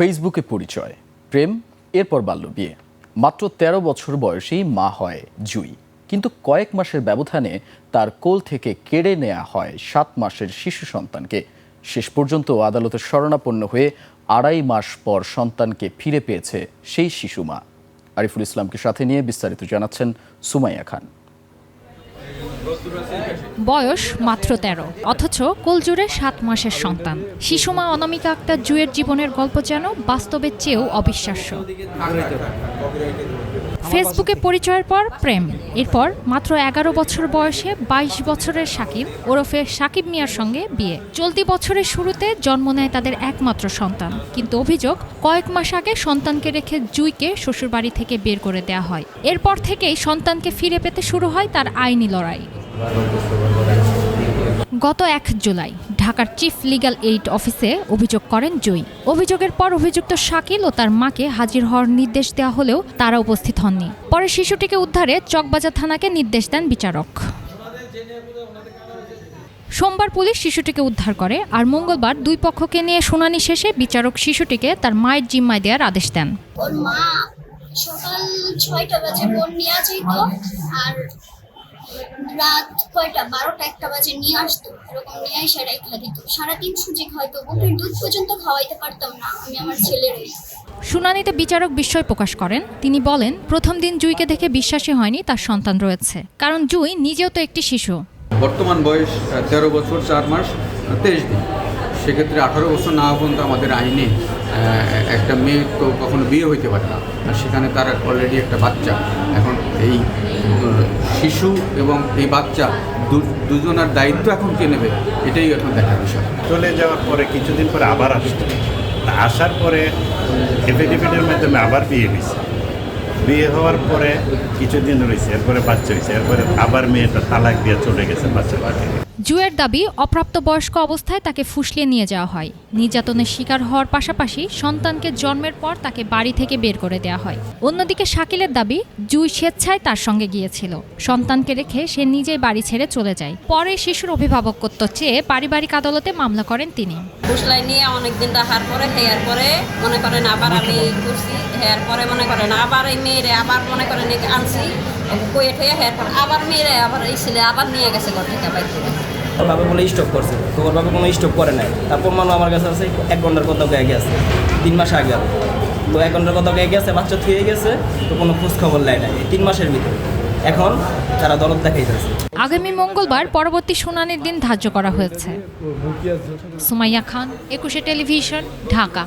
ফেসবুকে পরিচয়, প্রেম, এরপর বাল্যবিয়ে। মাত্র ১৩ বছর বয়সেই মা হয় জুই। কিন্তু কয়েক মাসের ব্যবধানে তার কোল থেকে কেড়ে নেওয়া হয় ৭ মাসের শিশু সন্তানকে। শেষ পর্যন্ত আদালতের শরণাপন্ন হয়ে ২.৫ মাস পর সন্তানকে ফিরে পেয়েছে সেই শিশু মা। আরিফুল ইসলামকে সাথে নিয়ে বিস্তারিত জানাচ্ছেন সুমাইয়া খান। বয়স মাত্র ১৩, অথচ কোলজুড়ে ৭ মাসের সন্তান। শিশুমা অনামিকা আক্তার জুয়ের জীবনের গল্প যেন বাস্তবের চেয়েও অবিশ্বাস্য। ফেসবুকে পরিচয়ের পর প্রেম, এরপর মাত্র ১১ বছর বয়সে ২২ বছরের সাকিব ওরফে সাকিব মিয়ার সঙ্গে বিয়ে। চলতি বছরের শুরুতে জন্ম নেয় তাদের একমাত্র সন্তান। কিন্তু অভিযোগ, কয়েক মাস আগে সন্তানকে রেখে জুইকে শ্বশুরবাড়ি থেকে বের করে দেওয়া হয়। এরপর থেকেই সন্তানকে ফিরে পেতে শুরু হয় তার আইনি লড়াই। গত ১ জুলাই ঢাকার চিফ লিগ্যাল এইড অফিসে অভিযোগ করেন জুই। অভিযোগের পর অভিযুক্ত শাকিল ও তার মাকে হাজির হওয়ার নির্দেশ দেওয়া হলেও তারা উপস্থিত হননি। পরে শিশুটিকে উদ্ধারে চকবাজার থানাকে নির্দেশ দেন বিচারক। সোমবার পুলিশ শিশুটিকে উদ্ধার করে, আর মঙ্গলবার দুই পক্ষকে নিয়ে শুনানি শেষে বিচারক শিশুটিকে তার মায়ের জিম্মায় দেওয়ার আদেশ দেন। ওর মা সকাল ৬টা বাজে বোন নিয়ে যেত, আর রাত ১২টা-১টা বাজে নিয়ে আসতো। এরকম নিয়ে এসে রেখে দিত। সারাদিন সুজি খাওয়াইতো, বুকের দুধ পর্যন্ত খাওয়াইতে পারতাম না আমি আমার ছেলেরই। শুনানিতে বিচারক বিস্ময় প্রকাশ করেন। তিনি বলেন, প্রথম দিন জুইকে দেখে বিশ্বাসই হয়নি তার সন্তান রয়েছে, কারণ জুই নিজেও তো একটি শিশু। বর্তমান বয়স ১৩ বছর ৪ মাস ২৩ দিন। সেক্ষেত্রে ১৮ বছর না পর্যন্ত আমাদের আইনে একটা মেয়ে তো কখনো বিয়ে হইতে পারে না, আর সেখানে তার অলরেডি একটা বাচ্চা। এখন এই শিশু এবং এই বাচ্চা দুজনের দায়িত্ব এখন কে নেবে, এটাই এখন দেখার বিষয়। চলে যাওয়ার পরে কিছুদিন পরে আবার আসতো, আসার পরে এফিডেভিটের মাধ্যমে আবার বিয়ে হয়েছে। বিয়ে হওয়ার পরে কিছুদিন রয়েছে, এরপরে বাচ্চা হয়েছে, এরপরে আবার মেয়েটা তালাক দিয়ে চলে গেছে বাচ্চাটা থেকে। জুয়ের দাবি, অপ্রাপ্তবয়স্ক অবস্থায় তাকে ফুসলিয়ে নিয়ে যাওয়া হয়। নির্যাতনের শিকার হওয়ার পাশাপাশি সন্তানকে জন্মের পর তাকে বাড়ি থেকে বের করে দেওয়া হয়। অন্যদিকে শাকিলের দাবি, জুই স্বেচ্ছায় তার সঙ্গে গিয়েছিল। সন্তানকে রেখে সে নিজেই বাড়ি ছেড়ে চলে যায়। পরে শিশুর অভিভাবকত্ব চেয়ে পারিবারিক আদালতে মামলা করেন তিনি। ফুসলাই নিয়ে অনেকদিন রাখার পরে হেয়ার পরে মনে করেন আবার আমি করছি, হেয়ার পরে মনে করেন আবার এই মেয়েরে আবার মনে করেন আনছি কোয়েট হয়ে, হেয়ার পর আবার মেয়েরে আবার এই ছেলে আবার নিয়ে গেছে ঘর থেকে বাইর থেকে। ওর বাবা বলে স্টপ করছে, তো ওর বাবা কোনো স্টপ করে নাই। তারপর মানুষ আমার কাছে আছে ১ ঘন্টার কথা গিয়ে গেছে ৩ মাস আগে, তো ১ ঘন্টার কথা গিয়ে গেছে, বাচ্চা থুয়ে গেছে, তো কোনো খোঁজ খবর নেয় নাই ৩ মাসের ভিতরে। এখন তারা দরদ দেখাইতেছে। আগামী মঙ্গলবার পরবর্তী শুনানির দিন ধার্য করা হয়েছে। সুমাইয়া খান, ২১শে টেলিভিশন, ঢাকা।